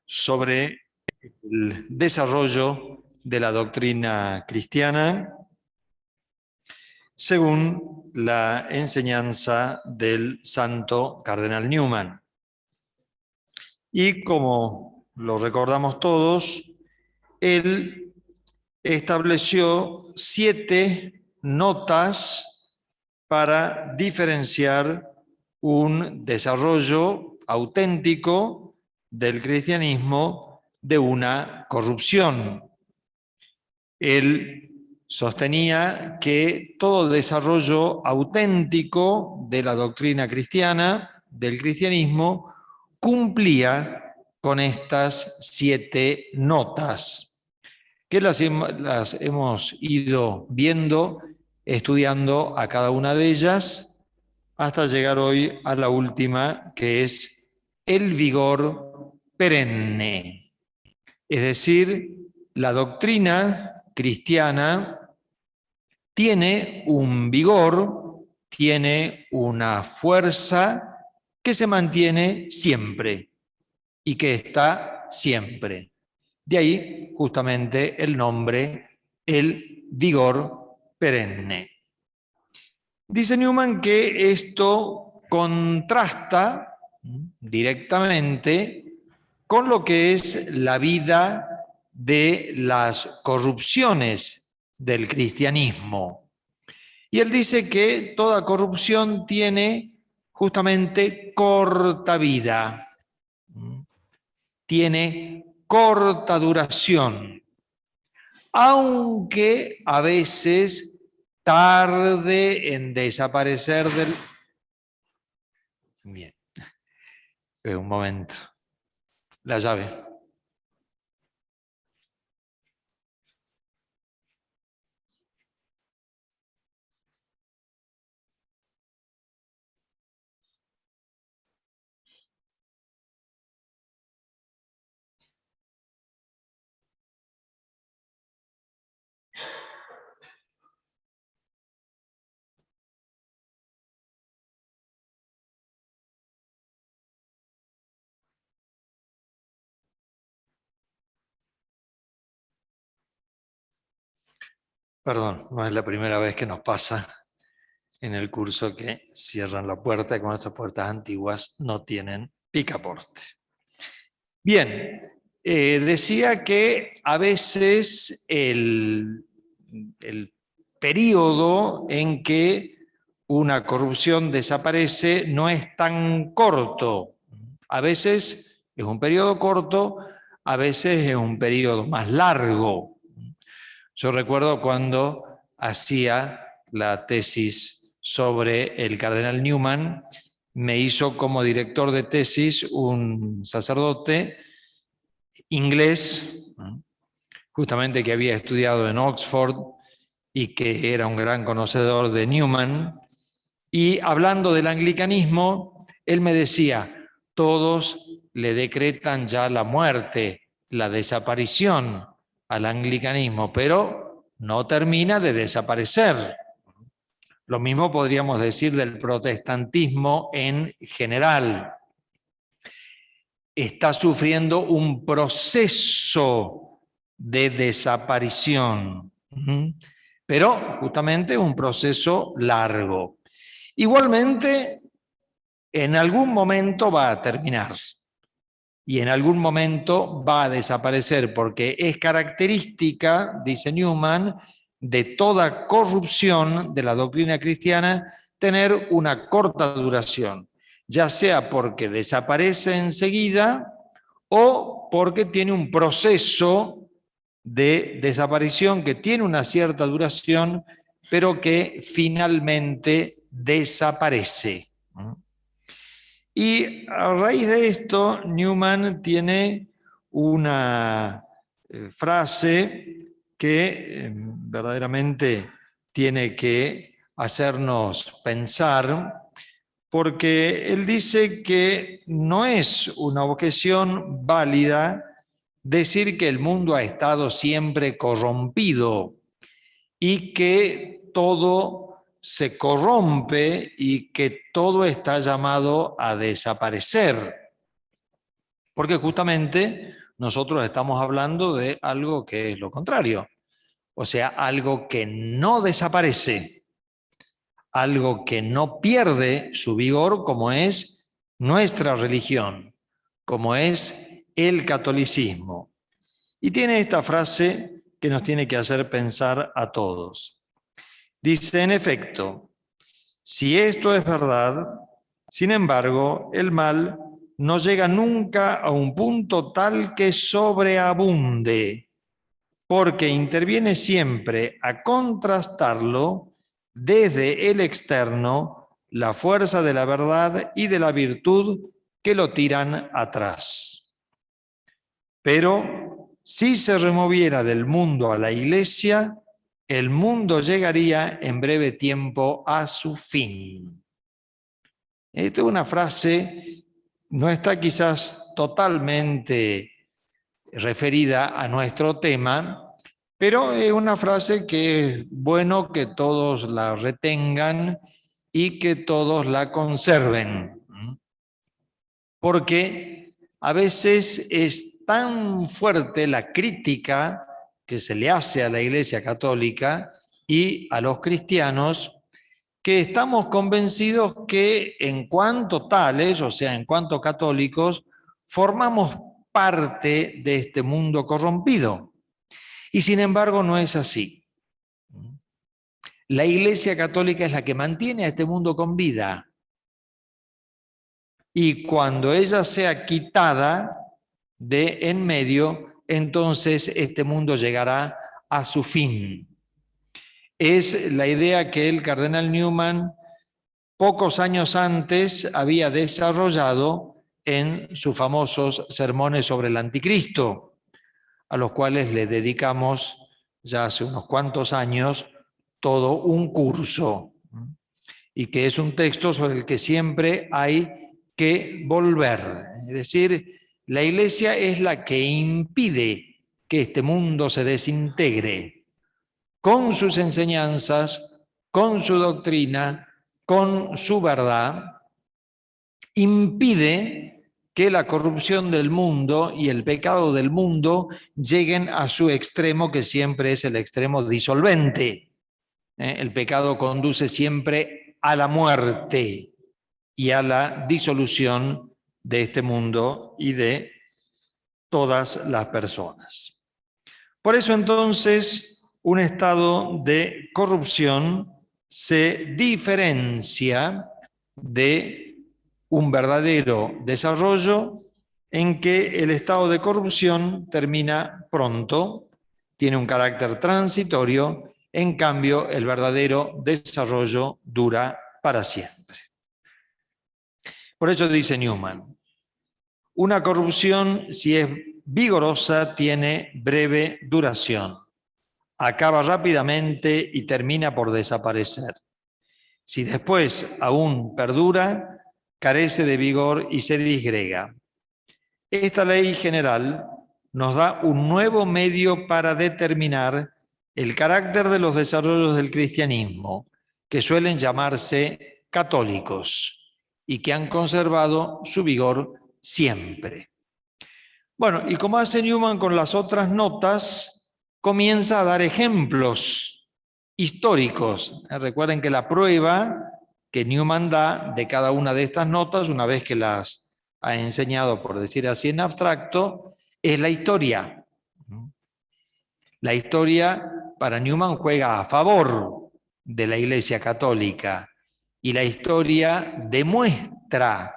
sobre el desarrollo de la doctrina cristiana según la enseñanza del santo cardenal Newman. Y como lo recordamos todos, él estableció 7 notas para diferenciar un desarrollo auténtico del cristianismo de una corrupción. Él sostenía que todo desarrollo auténtico de la doctrina cristiana, del cristianismo, cumplía con estas 7 notas, que las hemos ido viendo, estudiando a cada una de ellas, hasta llegar hoy a la última, que es el vigor perenne. Es decir, la doctrina cristiana tiene un vigor, tiene una fuerza que se mantiene siempre y que está siempre. De ahí justamente el nombre, el vigor perenne. Dice Newman que esto contrasta directamente con lo que es la vida de las corrupciones del cristianismo. Y él dice que toda corrupción tiene justamente corta vida, tiene corta duración, aunque a veces tarde en desaparecer del... Bien, un momento. La llave. Perdón, no es la primera vez que nos pasa en el curso que cierran la puerta y con estas puertas antiguas no tienen picaporte. Bien, decía que a veces el periodo en que una corrupción desaparece no es tan corto. A veces es un periodo corto, a veces es un periodo más largo. Yo recuerdo cuando hacía la tesis sobre el cardenal Newman, me hizo como director de tesis un sacerdote inglés, justamente que había estudiado en Oxford y que era un gran conocedor de Newman. Y hablando del anglicanismo, él me decía, todos le decretan ya la muerte, la desaparición al anglicanismo, pero no termina de desaparecer. Lo mismo podríamos decir del protestantismo en general. Está sufriendo un proceso de desaparición, pero justamente un proceso largo. Igualmente, en algún momento va a terminar y en algún momento va a desaparecer, porque es característica, dice Newman, de toda corrupción de la doctrina cristiana tener una corta duración, ya sea porque desaparece enseguida o porque tiene un proceso de desaparición que tiene una cierta duración, pero que finalmente desaparece. Y a raíz de esto, Newman tiene una frase que verdaderamente tiene que hacernos pensar, porque él dice que no es una objeción válida decir que el mundo ha estado siempre corrompido y que todo se corrompe y que todo está llamado a desaparecer. porque justamente nosotros estamos hablando de algo que es lo contrario, o sea, algo que no desaparece, algo que no pierde su vigor, como es nuestra religión, como es el catolicismo. Y tiene esta frase que nos tiene que hacer pensar a todos. Dice, en efecto, si esto es verdad, sin embargo, el mal no llega nunca a un punto tal que sobreabunde, porque interviene siempre a contrastarlo desde el externo la fuerza de la verdad y de la virtud que lo tiran atrás. Pero si se removiera del mundo a la Iglesia, el mundo llegaría en breve tiempo a su fin. Esta es una frase, no está quizás totalmente referida a nuestro tema, pero es una frase que es bueno que todos la retengan y que todos la conserven, porque a veces es tan fuerte la crítica que se le hace a la Iglesia Católica y a los cristianos, que estamos convencidos que en cuanto tales, o sea, en cuanto católicos, formamos parte de este mundo corrompido. Y sin embargo no es así. La Iglesia Católica es la que mantiene a este mundo con vida. Y cuando ella sea quitada de en medio, entonces este mundo llegará a su fin. Es la idea que el cardenal Newman pocos años antes había desarrollado en sus famosos sermones sobre el anticristo, a los cuales le dedicamos ya hace unos cuantos años todo un curso, y que es un texto sobre el que siempre hay que volver. Es decir, la Iglesia es la que impide que este mundo se desintegre con sus enseñanzas, con su doctrina, con su verdad, impide que la corrupción del mundo y el pecado del mundo lleguen a su extremo, que siempre es el extremo disolvente. El pecado conduce siempre a la muerte y a la disolución de este mundo y de todas las personas. Por eso entonces un estado de corrupción se diferencia de un verdadero desarrollo en que el estado de corrupción termina pronto, tiene un carácter transitorio, en cambio el verdadero desarrollo dura para siempre. Por eso dice Newman, una corrupción, si es vigorosa, tiene breve duración, acaba rápidamente y termina por desaparecer. Si después aún perdura, carece de vigor y se disgrega. Esta ley general nos da un nuevo medio para determinar el carácter de los desarrollos del cristianismo, que suelen llamarse católicos y que han conservado su vigor siempre. Bueno, y como hace Newman con las otras notas, comienza a dar ejemplos históricos. Recuerden que la prueba que Newman da de cada una de estas notas, una vez que las ha enseñado, por decir así, en abstracto, es la historia. La historia para Newman juega a favor de la Iglesia Católica y la historia demuestra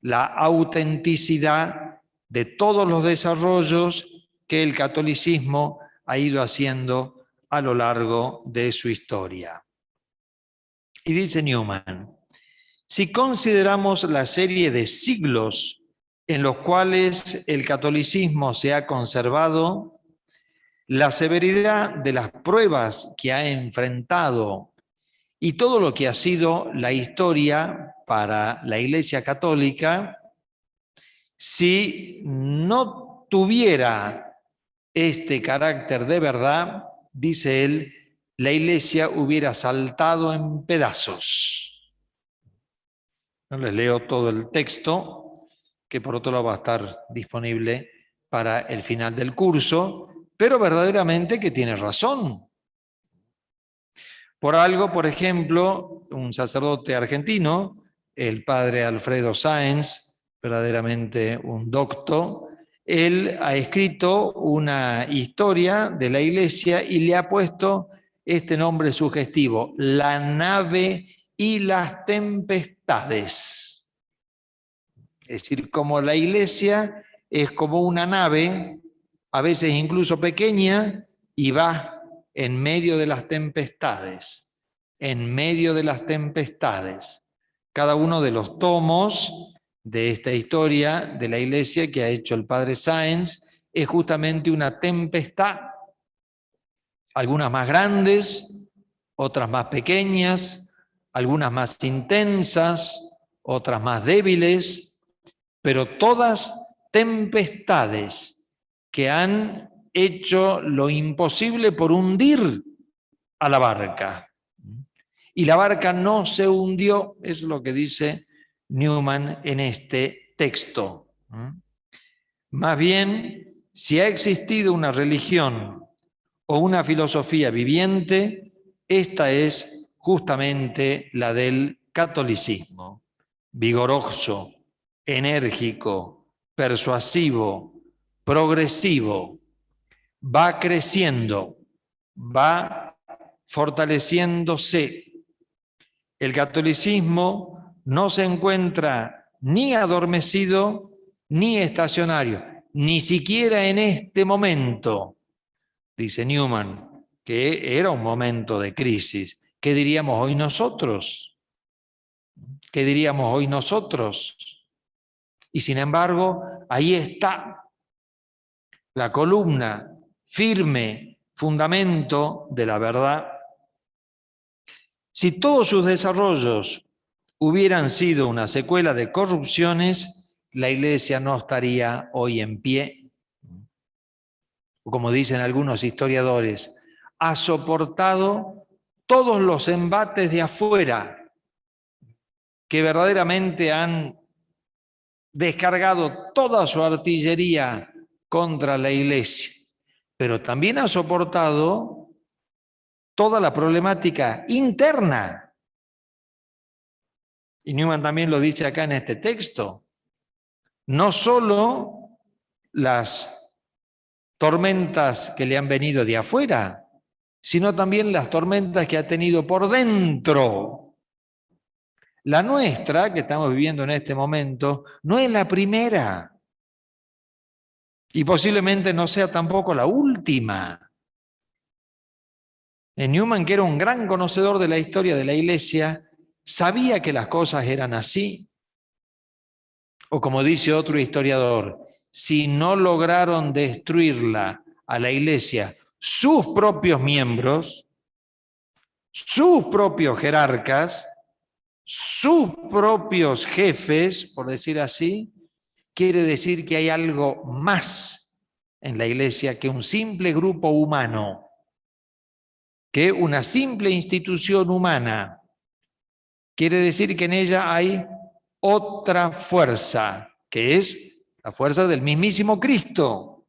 la autenticidad de todos los desarrollos que el catolicismo ha ido haciendo a lo largo de su historia. Y dice Newman, si consideramos la serie de siglos en los cuales el catolicismo se ha conservado, la severidad de las pruebas que ha enfrentado y todo lo que ha sido la historia para la Iglesia Católica, si no tuviera este carácter de verdad, dice él, la Iglesia hubiera saltado en pedazos. No les leo todo el texto, que por otro lado va a estar disponible para el final del curso, pero verdaderamente que tiene razón. Por algo, por ejemplo, un sacerdote argentino, el padre Alfredo Sáenz, verdaderamente un docto, él ha escrito una historia de la iglesia y le ha puesto este nombre sugestivo: La nave y las tempestades. Es decir, como la iglesia es como una nave, a veces incluso pequeña, y va en medio de las tempestades, en medio de las tempestades. Cada uno de los tomos de esta historia de la iglesia que ha hecho el padre Sáenz es justamente una tempestad, algunas más grandes, otras más pequeñas, algunas más intensas, otras más débiles, pero todas tempestades que han hecho lo imposible por hundir a la barca. Y la barca no se hundió, es lo que dice Newman en este texto. Más bien, si ha existido una religión o una filosofía viviente, esta es justamente la del catolicismo, vigoroso, enérgico, persuasivo, progresivo, va creciendo, va fortaleciéndose. El catolicismo no se encuentra ni adormecido ni estacionario, ni siquiera en este momento, dice Newman, que era un momento de crisis. ¿Qué diríamos hoy nosotros? ¿Qué diríamos hoy nosotros? Y sin embargo, ahí está la columna firme, fundamento de la verdad. Si todos sus desarrollos hubieran sido una secuela de corrupciones, la Iglesia no estaría hoy en pie. Como dicen algunos historiadores, ha soportado todos los embates de afuera que verdaderamente han descargado toda su artillería contra la Iglesia, pero también ha soportado toda la problemática interna. Y Newman también lo dice acá en este texto. No solo las tormentas que le han venido de afuera, sino también las tormentas que ha tenido por dentro. La nuestra, que estamos viviendo en este momento, no es la primera. Y posiblemente no sea tampoco la última. Newman, que era un gran conocedor de la historia de la Iglesia, sabía que las cosas eran así. O como dice otro historiador, si no lograron destruirla a la Iglesia sus propios miembros, sus propios jerarcas, sus propios jefes, por decir así, quiere decir que hay algo más en la Iglesia que un simple grupo humano, que una simple institución humana. Quiere decir que en ella hay otra fuerza, que es la fuerza del mismísimo Cristo.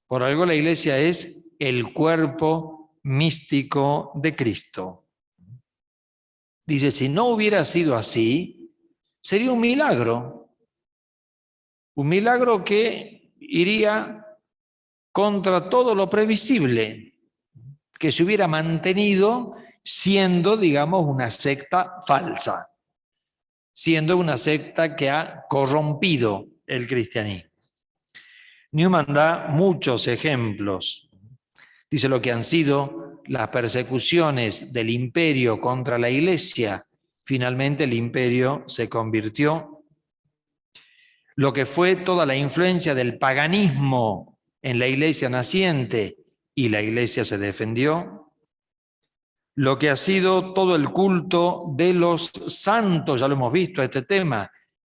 Por algo la Iglesia es el cuerpo místico de Cristo. Dice, si no hubiera sido así, sería un milagro que iría contra todo lo previsible, que se hubiera mantenido siendo, digamos, una secta falsa, siendo una secta que ha corrompido el cristianismo. Newman da muchos ejemplos. Dice lo que han sido las persecuciones del imperio contra la Iglesia. Finalmente el imperio se convirtió. Lo que fue toda la influencia del paganismo en la Iglesia naciente y la Iglesia se defendió. Lo que ha sido todo el culto de los santos, ya lo hemos visto este tema,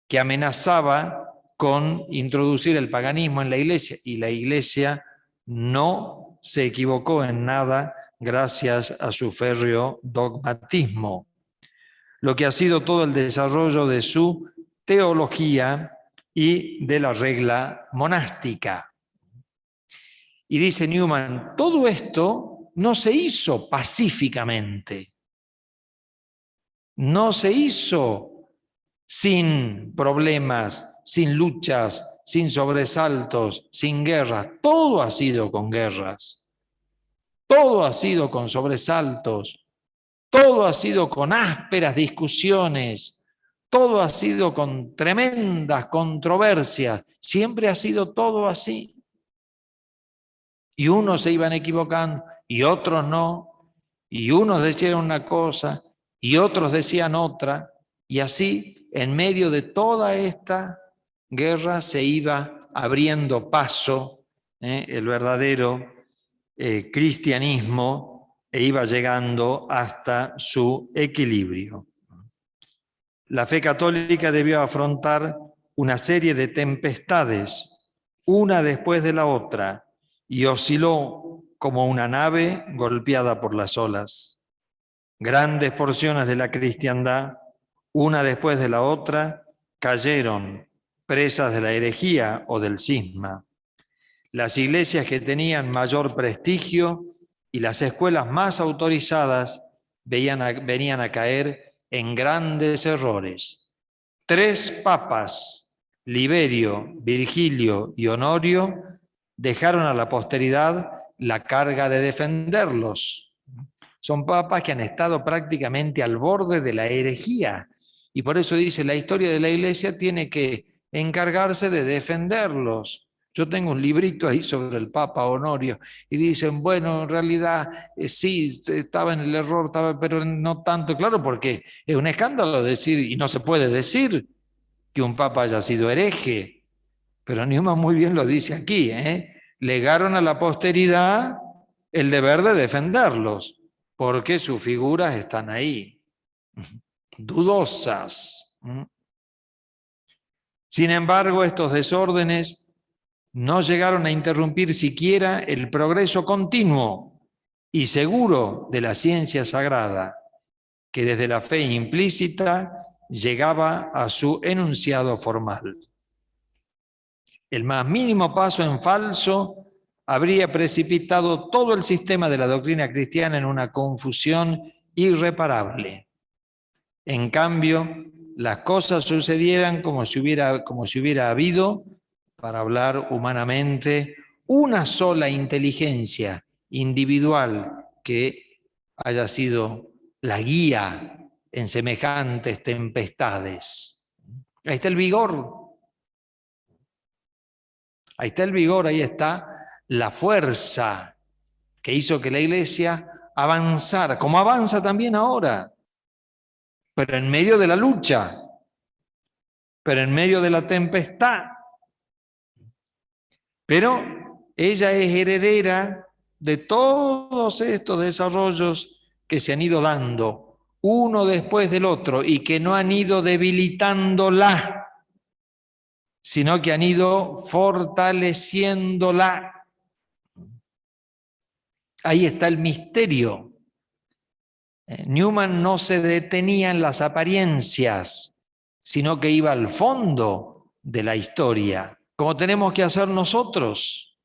que amenazaba con introducir el paganismo en la Iglesia, y la Iglesia no se equivocó en nada gracias a su férreo dogmatismo. Lo que ha sido todo el desarrollo de su teología y de la regla monástica. Y dice Newman, todo esto no se hizo pacíficamente, no se hizo sin problemas, sin luchas, sin sobresaltos, sin guerras. Todo ha sido con guerras, todo ha sido con sobresaltos, todo ha sido con ásperas discusiones, todo ha sido con tremendas controversias, siempre ha sido todo así. Y unos se iban equivocando y otros no, y unos decían una cosa y otros decían otra, y así en medio de toda esta guerra se iba abriendo paso el verdadero cristianismo e iba llegando hasta su equilibrio. La fe católica debió afrontar una serie de tempestades, una después de la otra, y osciló como una nave golpeada por las olas. Grandes porciones de la cristiandad, una después de la otra, cayeron presas de la herejía o del cisma. Las iglesias que tenían mayor prestigio y las escuelas más autorizadas venían a caer en grandes errores. 3 papas, Liberio, Virgilio y Honorio, dejaron a la posteridad la carga de defenderlos. Son papas que han estado prácticamente al borde de la herejía, y por eso dice, la historia de la Iglesia tiene que encargarse de defenderlos. Yo tengo un librito ahí sobre el Papa Honorio, y dicen, bueno, en realidad sí, estaba en el error, pero no tanto, claro, porque es un escándalo decir, y no se puede decir, que un papa haya sido hereje, pero Newman muy bien lo dice aquí, legaron a la posteridad el deber de defenderlos, porque sus figuras están ahí, dudosas. Sin embargo, estos desórdenes no llegaron a interrumpir siquiera el progreso continuo y seguro de la ciencia sagrada, que desde la fe implícita llegaba a su enunciado formal. El más mínimo paso en falso habría precipitado todo el sistema de la doctrina cristiana en una confusión irreparable. En cambio, las cosas sucedieran como si hubiera habido, para hablar humanamente, una sola inteligencia individual que haya sido la guía en semejantes tempestades. Ahí está el vigor. Ahí está el vigor, ahí está la fuerza que hizo que la Iglesia avanzara, como avanza también ahora, pero en medio de la lucha, pero en medio de la tempestad. Pero ella es heredera de todos estos desarrollos que se han ido dando, uno después del otro, y que no han ido debilitándola, sino que han ido fortaleciéndola. Ahí está el misterio. Newman no se detenía en las apariencias, sino que iba al fondo de la historia, como tenemos que hacer nosotros.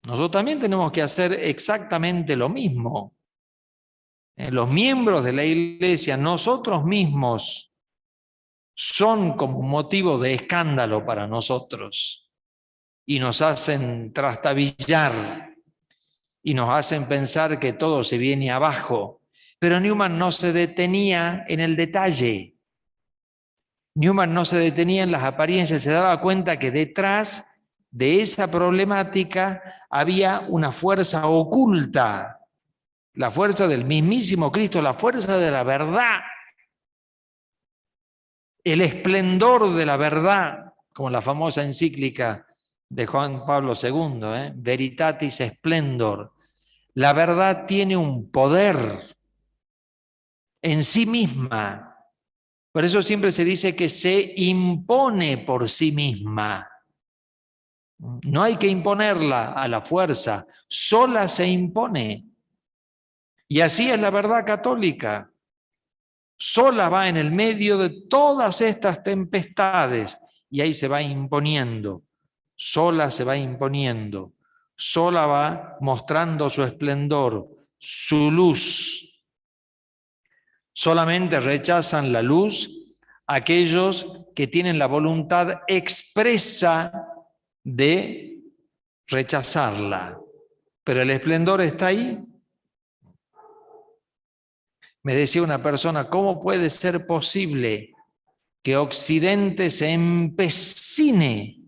Nosotros también tenemos que hacer exactamente lo mismo. Los miembros de la Iglesia, nosotros mismos, son como motivo de escándalo para nosotros y nos hacen trastabillar y nos hacen pensar que todo se viene abajo. Pero Newman no se detenía en el detalle. Newman no se detenía en las apariencias, se daba cuenta que detrás de esa problemática había una fuerza oculta, la fuerza del mismísimo Cristo, la fuerza de la verdad, el esplendor de la verdad, como la famosa encíclica de Juan Pablo II, Veritatis Splendor. La verdad tiene un poder en sí misma. Por eso siempre se dice que se impone por sí misma. No hay que imponerla a la fuerza, sola se impone. Y así es la verdad católica. Sola va en el medio de todas estas tempestades y ahí se va imponiendo, sola se va imponiendo, sola va mostrando su esplendor, su luz. Solamente rechazan la luz aquellos que tienen la voluntad expresa de rechazarla. Pero el esplendor está ahí. Me decía una persona, ¿cómo puede ser posible que Occidente se empecine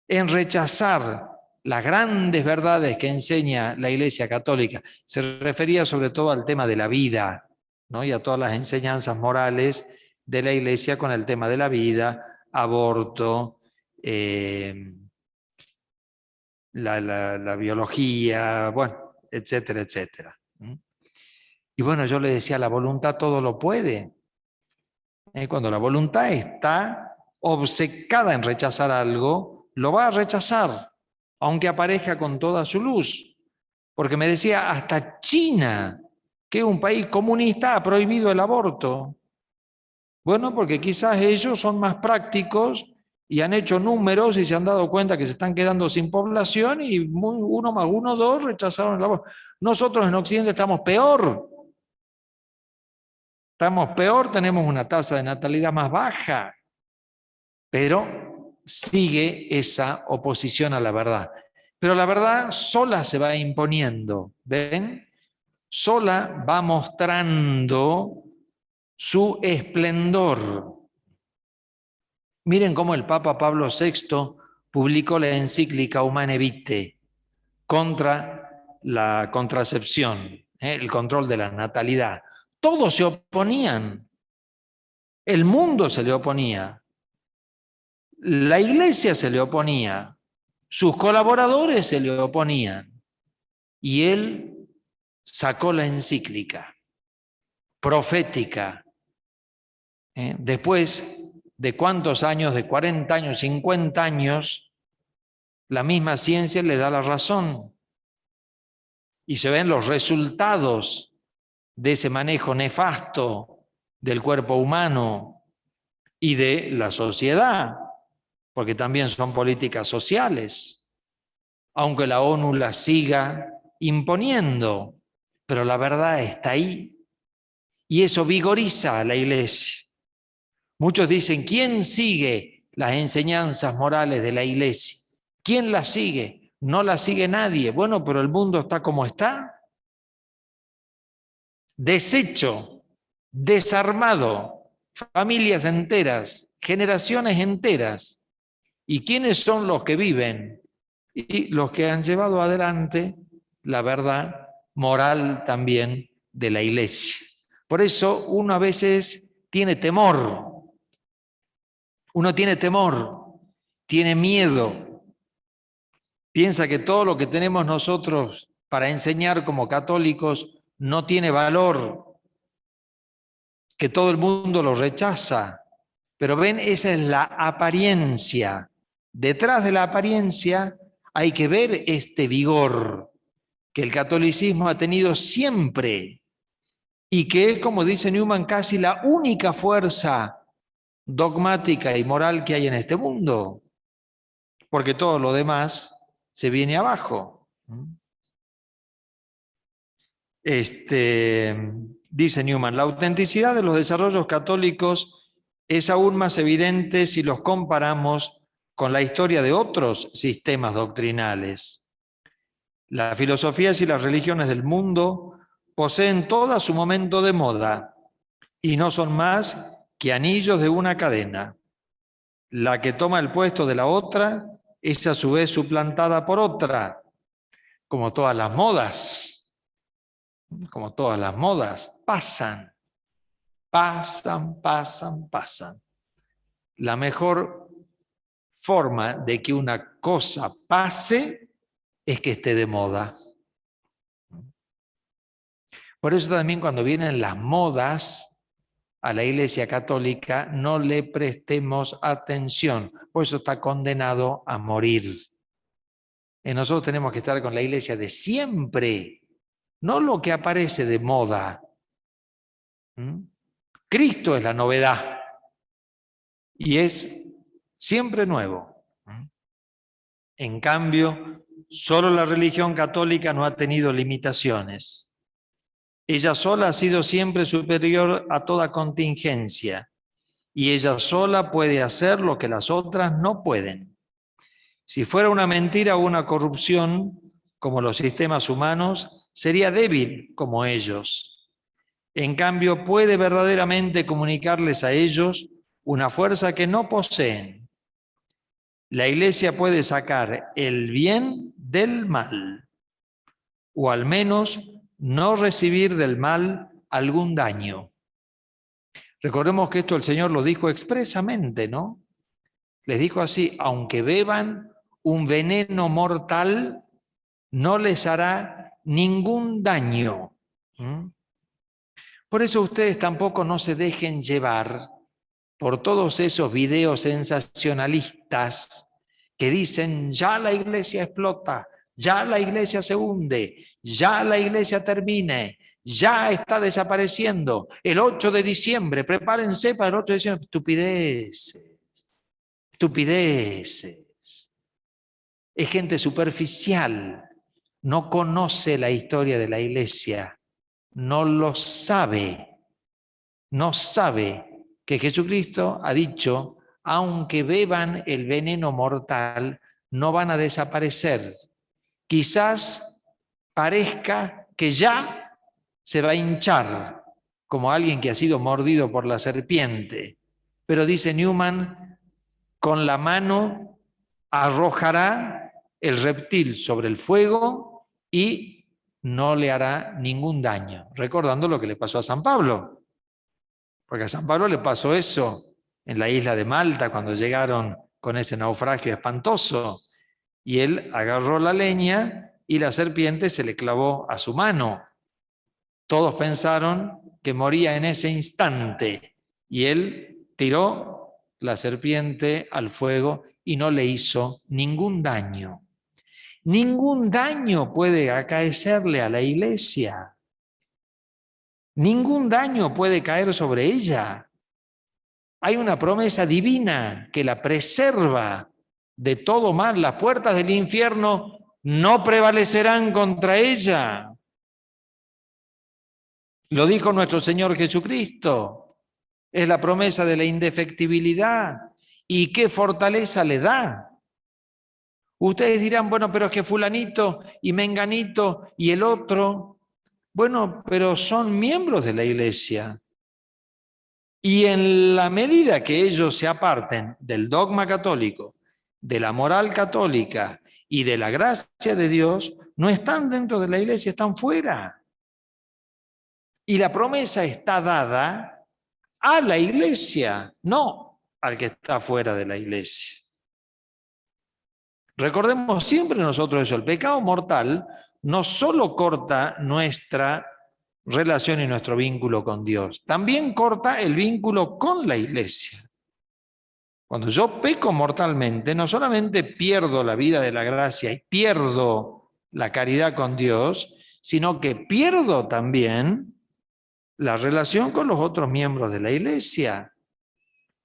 en rechazar las grandes verdades que enseña la Iglesia Católica? Se refería sobre todo al tema de la vida, ¿no? Y a todas las enseñanzas morales de la Iglesia con el tema de la vida, aborto, la biología, bueno, etcétera, etcétera. Y bueno, yo le decía, la voluntad todo lo puede. Cuando la voluntad está obcecada en rechazar algo, lo va a rechazar, aunque aparezca con toda su luz. Porque me decía, hasta China, que es un país comunista, ha prohibido el aborto. Bueno, porque quizás ellos son más prácticos y han hecho números y se han dado cuenta que se están quedando sin población y 1 más 1, 2 rechazaron el aborto. Nosotros en Occidente estamos peor. Estamos peor, tenemos una tasa de natalidad más baja, pero sigue esa oposición a la verdad. Pero la verdad sola se va imponiendo, ¿ven? Sola va mostrando su esplendor. Miren cómo el Papa Pablo VI publicó la encíclica Humane Vitae contra la contracepción, el control de la natalidad. Todos se oponían. El mundo se le oponía, la iglesia se le oponía, sus colaboradores se le oponían. Y él sacó la encíclica profética. Después de cuántos años, de 40 años, 50 años, la misma ciencia le da la razón. Y se ven los resultados de ese manejo nefasto del cuerpo humano y de la sociedad, porque también son políticas sociales, aunque la ONU las siga imponiendo, pero la verdad está ahí y eso vigoriza a la iglesia. Muchos dicen, ¿quién sigue las enseñanzas morales de la iglesia? ¿Quién las sigue? No las sigue nadie. Bueno, pero el mundo está como está. Deshecho, desarmado, familias enteras, generaciones enteras. ¿Y quiénes son los que viven? Y los que han llevado adelante la verdad moral también de la iglesia. Por eso uno a veces tiene temor. Uno tiene temor, tiene miedo. Piensa que todo lo que tenemos nosotros para enseñar como católicos no tiene valor, que todo el mundo lo rechaza. Pero ven, esa es la apariencia. Detrás de la apariencia hay que ver este vigor que el catolicismo ha tenido siempre y que es, como dice Newman, casi la única fuerza dogmática y moral que hay en este mundo, porque todo lo demás se viene abajo. Dice Newman, la autenticidad de los desarrollos católicos es aún más evidente si los comparamos con la historia de otros sistemas doctrinales. Las filosofías y las religiones del mundo poseen todo su momento de moda y no son más que anillos de una cadena. La que toma el puesto de la otra es a su vez suplantada por otra, como todas las modas. Como todas las modas, pasan. La mejor forma de que una cosa pase es que esté de moda. Por eso también cuando vienen las modas a la Iglesia Católica, no le prestemos atención, por eso está condenado a morir. Nosotros tenemos que estar con la Iglesia de siempre, no lo que aparece de moda. Cristo es la novedad y es siempre nuevo. En cambio, solo la religión católica no ha tenido limitaciones. Ella sola ha sido siempre superior a toda contingencia y ella sola puede hacer lo que las otras no pueden. Si fuera una mentira o una corrupción, como los sistemas humanos, sería débil como ellos. En cambio, puede verdaderamente comunicarles a ellos una fuerza que no poseen. La Iglesia puede sacar el bien del mal, o al menos no recibir del mal algún daño. Recordemos que esto el Señor lo dijo expresamente, ¿no? Les dijo así: aunque beban un veneno mortal, no les hará ningún daño. Por eso ustedes tampoco no se dejen llevar por todos esos videos sensacionalistas que dicen: ya la iglesia explota, ya la iglesia se hunde, ya la iglesia termine, ya está desapareciendo. El 8 de diciembre, prepárense para el 8 de diciembre. Estupideces, estupideces. Es gente superficial, no conoce la historia de la iglesia, no lo sabe, no sabe que Jesucristo ha dicho: aunque beban el veneno mortal, no van a desaparecer. Quizás parezca que ya se va a hinchar, como alguien que ha sido mordido por la serpiente. Pero dice Newman, con la mano arrojará el reptil sobre el fuego y no le hará ningún daño. Recordando lo que le pasó a San Pablo. Porque a San Pablo le pasó eso en la isla de Malta cuando llegaron con ese naufragio espantoso. Y él agarró la leña y la serpiente se le clavó a su mano. Todos pensaron que moría en ese instante y él tiró la serpiente al fuego y no le hizo ningún daño. Ningún daño puede acaecerle a la iglesia. Ningún daño puede caer sobre ella. Hay una promesa divina que la preserva de todo mal. Las puertas del infierno no prevalecerán contra ella. Lo dijo nuestro Señor Jesucristo. Es la promesa de la indefectibilidad. ¿Y qué fortaleza le da? Ustedes dirán: bueno, pero es que fulanito y menganito y el otro, bueno, pero son miembros de la iglesia. Y en la medida que ellos se aparten del dogma católico, de la moral católica y de la gracia de Dios, no están dentro de la iglesia, están fuera. Y la promesa está dada a la iglesia, no al que está fuera de la iglesia. Recordemos siempre nosotros eso: el pecado mortal no solo corta nuestra relación y nuestro vínculo con Dios, también corta el vínculo con la iglesia. Cuando yo peco mortalmente, no solamente pierdo la vida de la gracia y pierdo la caridad con Dios, sino que pierdo también la relación con los otros miembros de la iglesia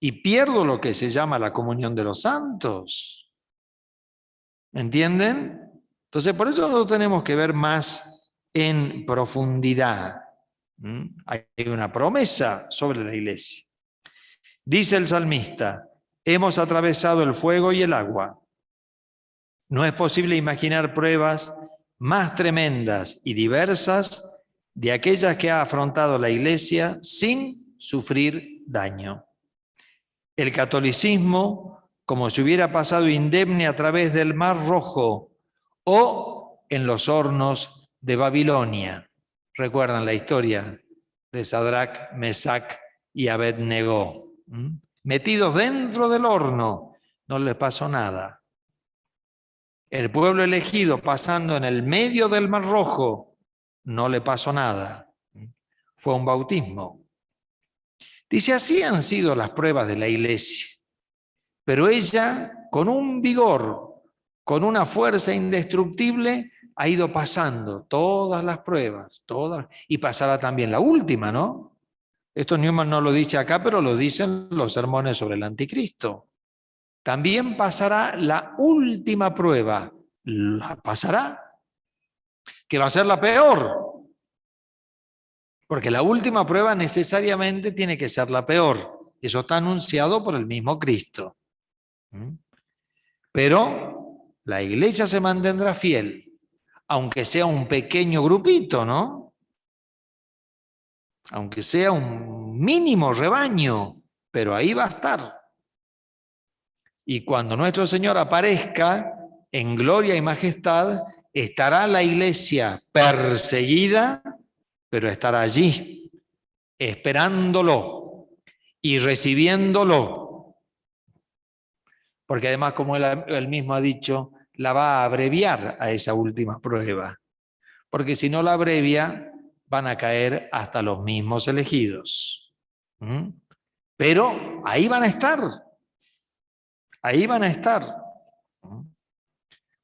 y pierdo lo que se llama la comunión de los santos. ¿Me entienden? Entonces, por eso nosotros tenemos que ver más en profundidad. Hay una promesa sobre la iglesia. Dice el salmista: hemos atravesado el fuego y el agua. No es posible imaginar pruebas más tremendas y diversas de aquellas que ha afrontado la iglesia sin sufrir daño. El catolicismo, como si hubiera pasado indemne a través del Mar Rojo o en los hornos de Babilonia. ¿Recuerdan la historia de Sadrach, Mesach y Abednego? Metidos dentro del horno, no les pasó nada. El pueblo elegido pasando en el medio del Mar Rojo, no le pasó nada. Fue un bautismo. Dice: así han sido las pruebas de la iglesia. Pero ella, con un vigor, con una fuerza indestructible, ha ido pasando todas las pruebas, todas, y pasará también la última, ¿no? Esto Newman no lo dice acá, pero lo dicen los sermones sobre el anticristo. también pasará la última prueba. La pasará, que va a ser la peor. Porque la última prueba necesariamente tiene que ser la peor. Eso está anunciado por el mismo Cristo. Pero la iglesia se mantendrá fiel, aunque sea un pequeño grupito, ¿no? Aunque sea un mínimo rebaño, pero ahí va a estar. Y cuando nuestro Señor aparezca en gloria y majestad, estará la iglesia perseguida, pero estará allí, esperándolo y recibiéndolo. Porque además, como él mismo ha dicho, la va a abreviar a esa última prueba. Porque si no la abrevia, van a caer hasta los mismos elegidos. Pero ahí van a estar. Ahí van a estar.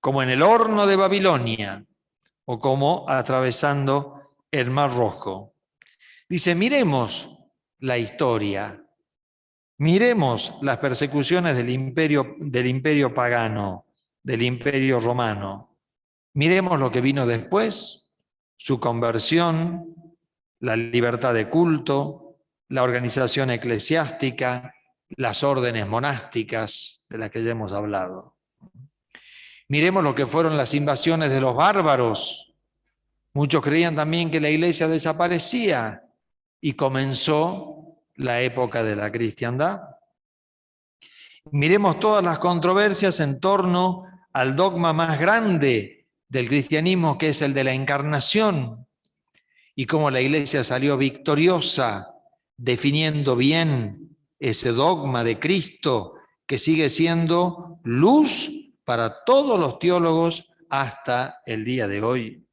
Como en el horno de Babilonia o como atravesando el Mar Rojo. Dice, miremos la historia. Miremos las persecuciones del imperio pagano, del imperio romano. Miremos lo que vino después, su conversión, la libertad de culto, la organización eclesiástica, las órdenes monásticas de las que ya hemos hablado. Miremos lo que fueron las invasiones de los bárbaros. Muchos creían también que la iglesia desaparecía y comenzó la época de la cristiandad. Miremos todas las controversias en torno al dogma más grande del cristianismo, que es el de la encarnación, y cómo la iglesia salió victoriosa, definiendo bien ese dogma de Cristo, que sigue siendo luz para todos los teólogos hasta el día de hoy.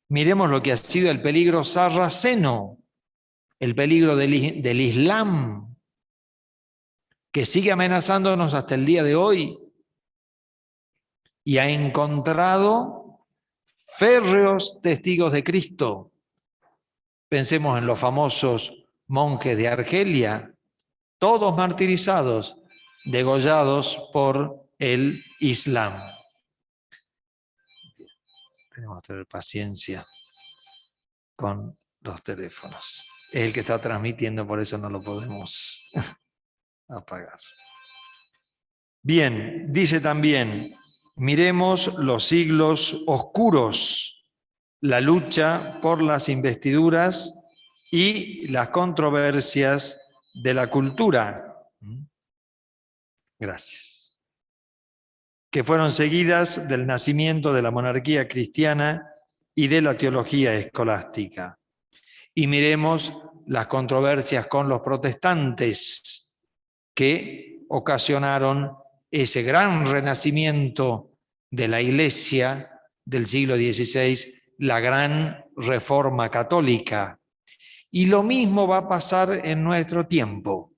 Miremos lo que ha sido el peligro sarraceno, el peligro del Islam, que sigue amenazándonos hasta el día de hoy y ha encontrado férreos testigos de Cristo. Pensemos en los famosos monjes de Argelia, todos martirizados, degollados por el Islam. Tenemos que tener paciencia con los teléfonos. Es el que está transmitiendo, por eso no lo podemos apagar. Bien, dice también, miremos los siglos oscuros, la lucha por las investiduras y las controversias de la cultura. Gracias. Que fueron seguidas del nacimiento de la monarquía cristiana y de la teología escolástica. Y miremos las controversias con los protestantes que ocasionaron ese gran renacimiento de la Iglesia del siglo XVI, la gran reforma católica. Y lo mismo va a pasar en nuestro tiempo.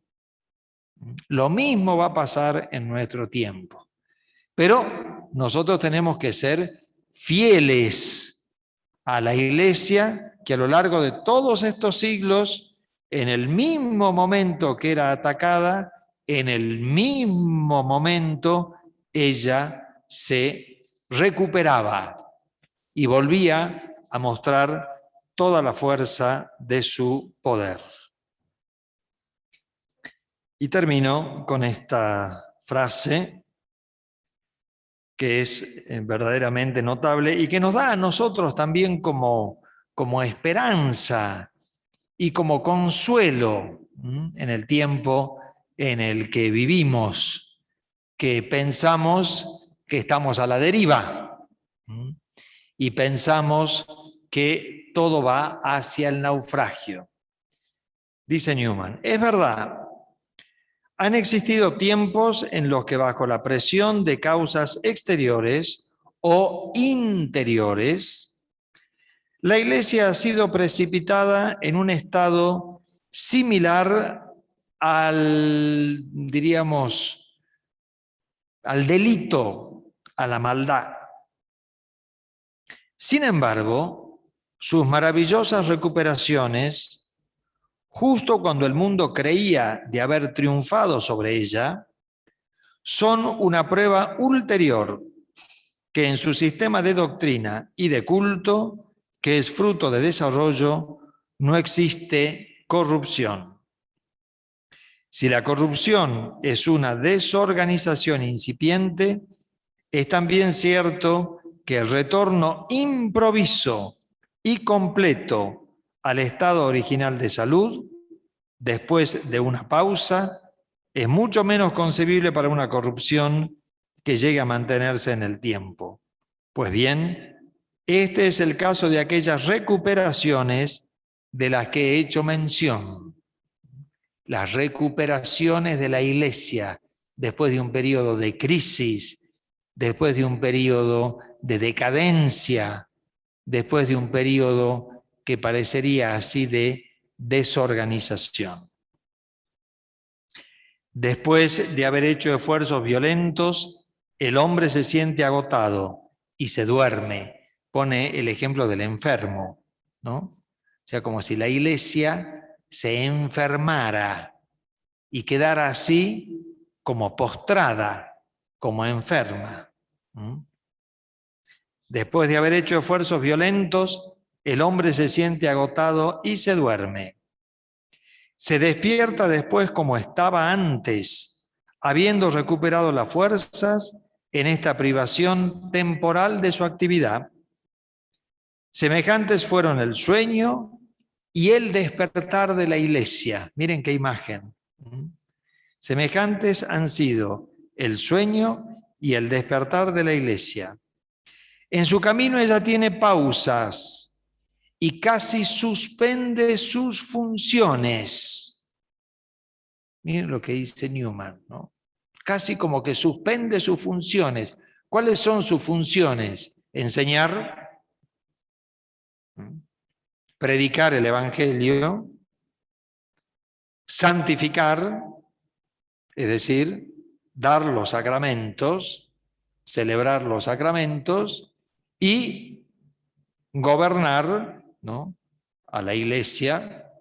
Lo mismo va a pasar en nuestro tiempo. Pero nosotros tenemos que ser fieles a la Iglesia, que a lo largo de todos estos siglos, en el mismo momento que era atacada, en el mismo momento ella se recuperaba y volvía a mostrar toda la fuerza de su poder. Y termino con esta frase que es verdaderamente notable y que nos da a nosotros también como esperanza y como consuelo en el tiempo en el que vivimos, que pensamos que estamos a la deriva y pensamos que todo va hacia el naufragio. Dice Newman, es verdad, han existido tiempos en los que bajo la presión de causas exteriores o interiores, la Iglesia ha sido precipitada en un estado similar al, diríamos, al delito, a la maldad. Sin embargo, sus maravillosas recuperaciones, justo cuando el mundo creía de haber triunfado sobre ella, son una prueba ulterior que en su sistema de doctrina y de culto, que es fruto de desarrollo, no existe corrupción. Si la corrupción es una desorganización incipiente, es también cierto que el retorno improviso y completo al estado original de salud, después de una pausa, es mucho menos concebible para una corrupción que llegue a mantenerse en el tiempo. Pues bien, este es el caso de aquellas recuperaciones de las que he hecho mención. Las recuperaciones de la Iglesia después de un periodo de crisis, después de un periodo de decadencia, después de un periodo que parecería así de desorganización. Después de haber hecho esfuerzos violentos, el hombre se siente agotado y se duerme. Pone el ejemplo del enfermo, ¿no? O sea, como si la Iglesia se enfermara y quedara así como postrada, como enferma. Después de haber hecho esfuerzos violentos, el hombre se siente agotado y se duerme. Se despierta después como estaba antes, habiendo recuperado las fuerzas en esta privación temporal de su actividad. Semejantes fueron el sueño y el despertar de la Iglesia. Miren qué imagen. Semejantes han sido el sueño y el despertar de la Iglesia. En su camino ella tiene pausas y casi suspende sus funciones. Miren lo que dice Newman, ¿no? Casi como que suspende sus funciones. ¿Cuáles son sus funciones? Enseñar, predicar el Evangelio, santificar, es decir, dar los sacramentos, celebrar los sacramentos y gobernar, ¿no?, a la Iglesia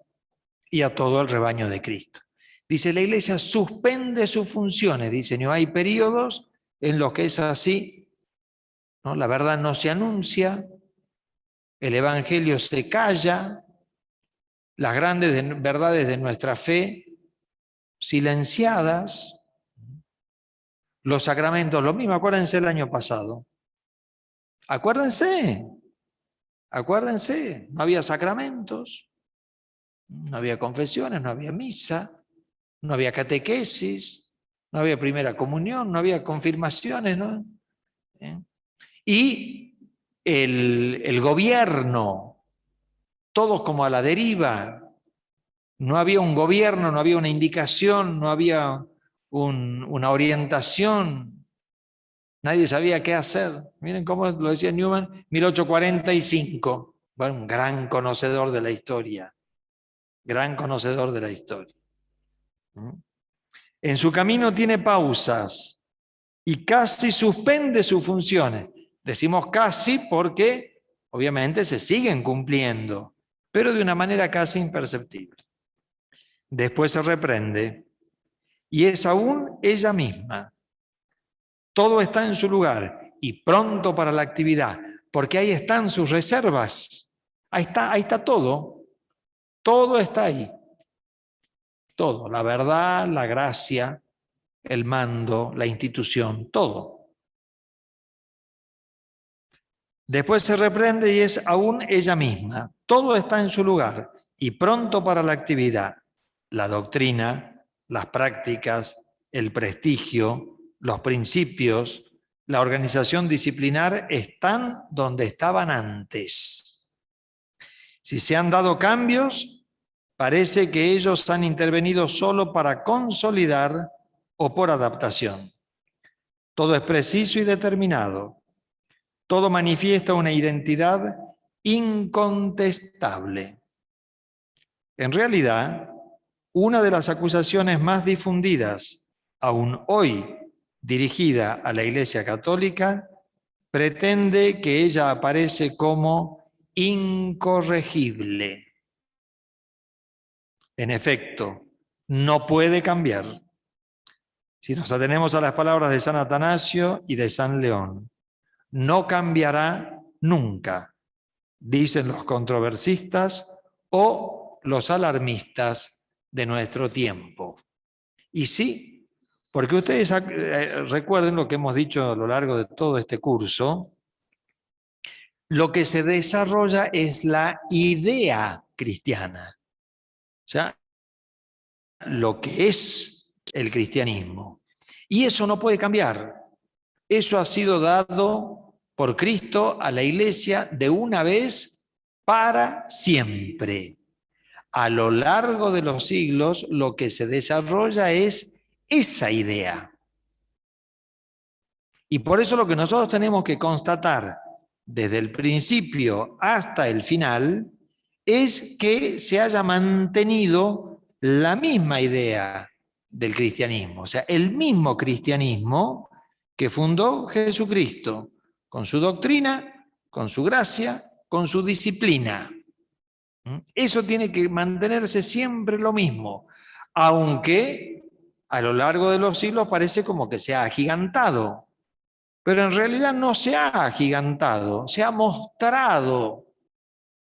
y a todo el rebaño de Cristo. Dice, la Iglesia suspende sus funciones, dice, no hay periodos en los que es así, ¿no? La verdad no se anuncia, el Evangelio se calla, las grandes verdades de nuestra fe silenciadas, los sacramentos, lo mismo, acuérdense el año pasado. Acuérdense, no había sacramentos, no había confesiones, no había misa, no había catequesis, no había primera comunión, no había confirmaciones, ¿no? Y el gobierno, todos como a la deriva, no había un gobierno, no había una indicación, no había una orientación, nadie sabía qué hacer. Miren cómo lo decía Newman, 1845, bueno, un gran conocedor de la historia, gran conocedor de la historia. En su camino tiene pausas y casi suspende sus funciones. Decimos casi porque obviamente se siguen cumpliendo, pero de una manera casi imperceptible. Después se reprende y es aún ella misma. Todo está en su lugar y pronto para la actividad, porque ahí están sus reservas. Ahí está todo. Todo está ahí. Todo, la verdad, la gracia, el mando, la institución, todo. Después se reprende y es aún ella misma. Todo está en su lugar y pronto para la actividad. La doctrina, las prácticas, el prestigio, los principios, la organización disciplinar están donde estaban antes. Si se han dado cambios, parece que ellos han intervenido solo para consolidar o por adaptación. Todo es preciso y determinado. Todo manifiesta una identidad incontestable. En realidad, una de las acusaciones más difundidas, aún hoy dirigida a la Iglesia Católica, pretende que ella aparece como incorregible. En efecto, no puede cambiar. Si nos atenemos a las palabras de San Atanasio y de San León, no cambiará nunca, dicen los controversistas o los alarmistas de nuestro tiempo. Y sí, porque ustedes recuerden lo que hemos dicho a lo largo de todo este curso, lo que se desarrolla es la idea cristiana, o sea, lo que es el cristianismo. Y eso no puede cambiar. Eso ha sido dado por Cristo a la Iglesia de una vez para siempre. A lo largo de los siglos, lo que se desarrolla es esa idea. Y por eso lo que nosotros tenemos que constatar desde el principio hasta el final es que se haya mantenido la misma idea del cristianismo, o sea, el mismo cristianismo que fundó Jesucristo, con su doctrina, con su gracia, con su disciplina. Eso tiene que mantenerse siempre lo mismo, aunque a lo largo de los siglos parece como que se ha agigantado, pero en realidad no se ha agigantado, se ha mostrado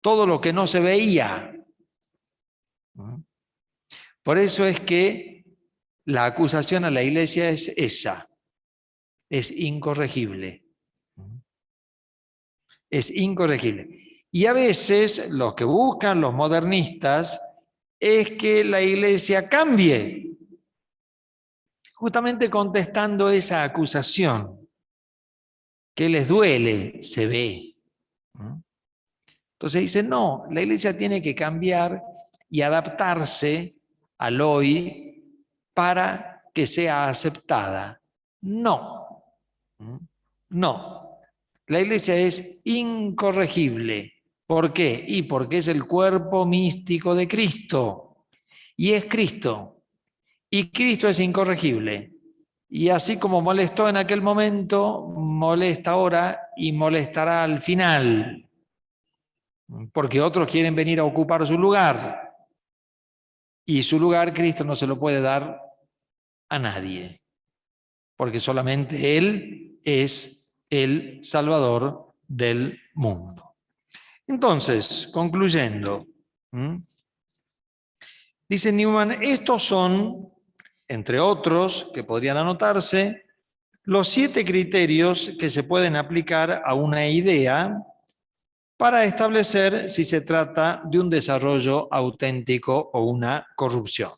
todo lo que no se veía. Por eso es que la acusación a la Iglesia es esa, es incorregible. Es incorregible. Y a veces los que buscan los modernistas es que la Iglesia cambie, justamente contestando esa acusación, que les duele, se ve. Entonces dicen, no, la Iglesia tiene que cambiar y adaptarse al hoy para que sea aceptada. No, no. La Iglesia es incorregible. ¿Por qué? Y porque es el cuerpo místico de Cristo. Y es Cristo. Y Cristo es incorregible. Y así como molestó en aquel momento, molesta ahora y molestará al final. Porque otros quieren venir a ocupar su lugar. Y su lugar Cristo no se lo puede dar a nadie. Porque solamente Él es el Salvador del mundo. Entonces, concluyendo, dice Newman, estos son, entre otros que podrían anotarse, los 7 criterios que se pueden aplicar a una idea para establecer si se trata de un desarrollo auténtico o una corrupción.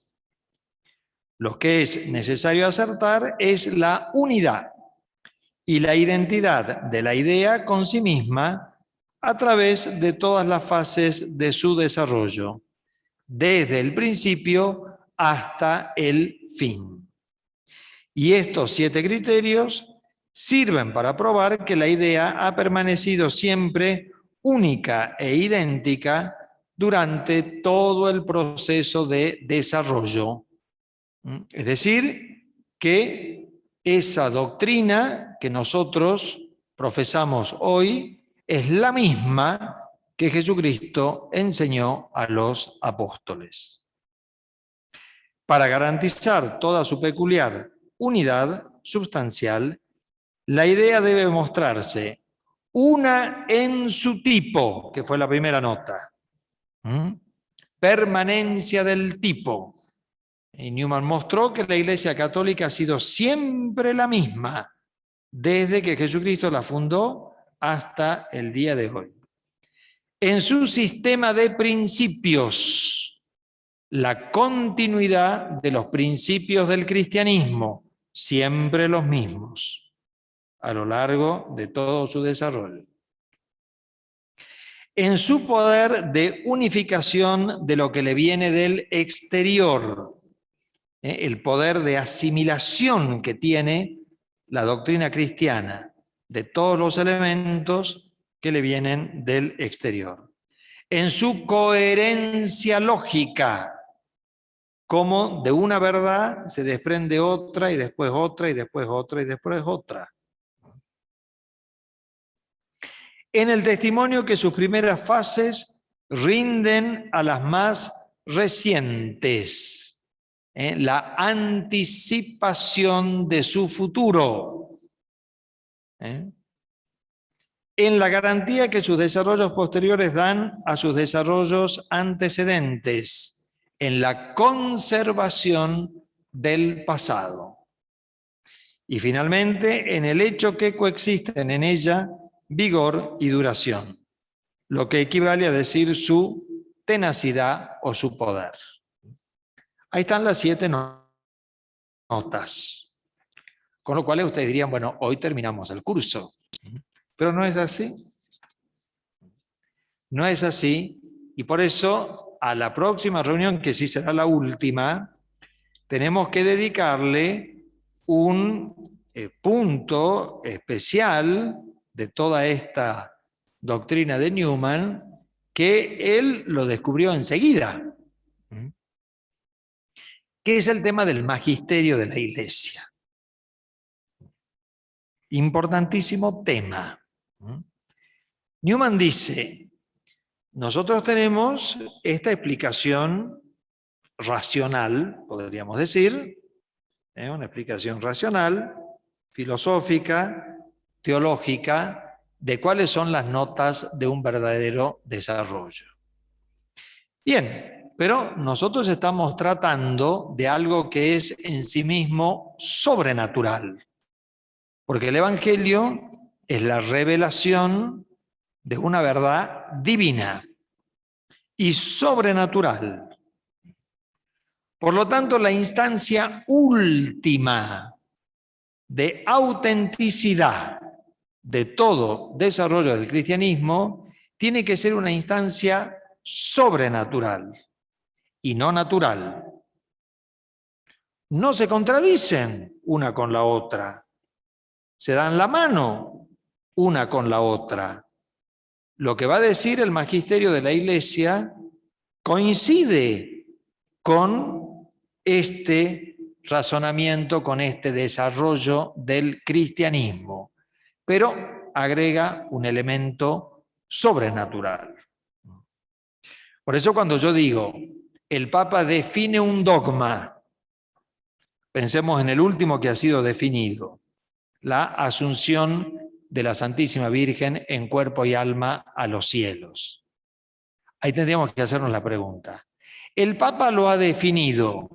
Lo que es necesario acertar es la unidad y la identidad de la idea con sí misma a través de todas las fases de su desarrollo, desde el principio hasta el fin. Y estos 7 criterios sirven para probar que la idea ha permanecido siempre única e idéntica durante todo el proceso de desarrollo. Es decir, que esa doctrina que nosotros profesamos hoy es la misma que Jesucristo enseñó a los apóstoles. Para garantizar toda su peculiar unidad substancial, la idea debe mostrarse una en su tipo, que fue la primera nota. Permanencia del tipo. Y Newman mostró que la Iglesia Católica ha sido siempre la misma, desde que Jesucristo la fundó hasta el día de hoy. En su sistema de principios, la continuidad de los principios del cristianismo, siempre los mismos, a lo largo de todo su desarrollo. En su poder de unificación de lo que le viene del exterior, el poder de asimilación que tiene la doctrina cristiana de todos los elementos que le vienen del exterior. En su coherencia lógica, como de una verdad se desprende otra y después otra y después otra y después otra. En el testimonio que sus primeras fases rinden a las más recientes. la anticipación de su futuro, en la garantía que sus desarrollos posteriores dan a sus desarrollos antecedentes, en la conservación del pasado. Y finalmente, en el hecho que coexisten en ella vigor y duración, lo que equivale a decir su tenacidad o su poder. Ahí están las 7 notas. Con lo cual ustedes dirían, bueno, hoy terminamos el curso. Pero no es así. No es así. Y por eso, a la próxima reunión, que sí será la última, tenemos que dedicarle un punto especial de toda esta doctrina de Newman, que él lo descubrió enseguida, que es el tema del magisterio de la Iglesia. Importantísimo tema. Newman dice, nosotros tenemos esta explicación racional, podríamos decir, una explicación racional, filosófica, teológica, de cuáles son las notas de un verdadero desarrollo. Bien, pero nosotros estamos tratando de algo que es en sí mismo sobrenatural, porque el Evangelio es la revelación de una verdad divina y sobrenatural. Por lo tanto, la instancia última de autenticidad de todo desarrollo del cristianismo tiene que ser una instancia sobrenatural y no natural. No se contradicen una con la otra, se dan la mano una con la otra. Lo que va a decir el magisterio de la Iglesia coincide con este razonamiento, con este desarrollo del cristianismo, pero agrega un elemento sobrenatural. Por eso cuando yo digo, el Papa define un dogma, pensemos en el último que ha sido definido, la asunción de la Santísima Virgen en cuerpo y alma a los cielos. Ahí tendríamos que hacernos la pregunta. El Papa lo ha definido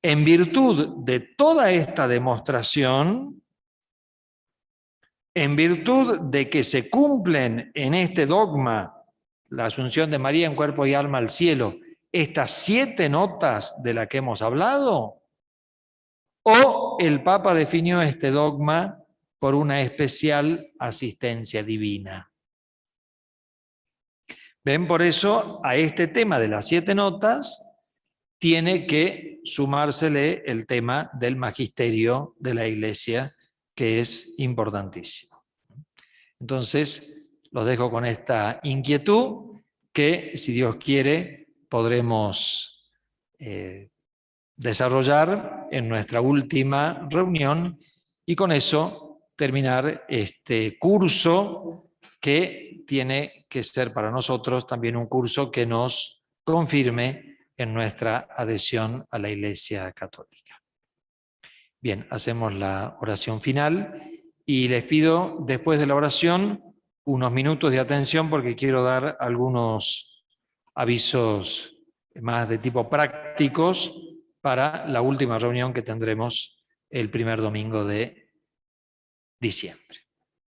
en virtud de toda esta demostración, en virtud de que se cumplen en este dogma, la asunción de María en cuerpo y alma al cielo, estas 7 notas de las que hemos hablado, o el Papa definió este dogma por una especial asistencia divina. Ven, por eso a este tema de las 7 notas tiene que sumársele el tema del magisterio de la Iglesia, que es importantísimo. Entonces, los dejo con esta inquietud que, si Dios quiere, podremos desarrollar en nuestra última reunión y con eso terminar este curso que tiene que ser para nosotros también un curso que nos confirme en nuestra adhesión a la Iglesia Católica. Bien, hacemos la oración final y les pido después de la oración unos minutos de atención porque quiero dar algunos avisos más de tipo prácticos para la última reunión que tendremos el primer domingo de diciembre.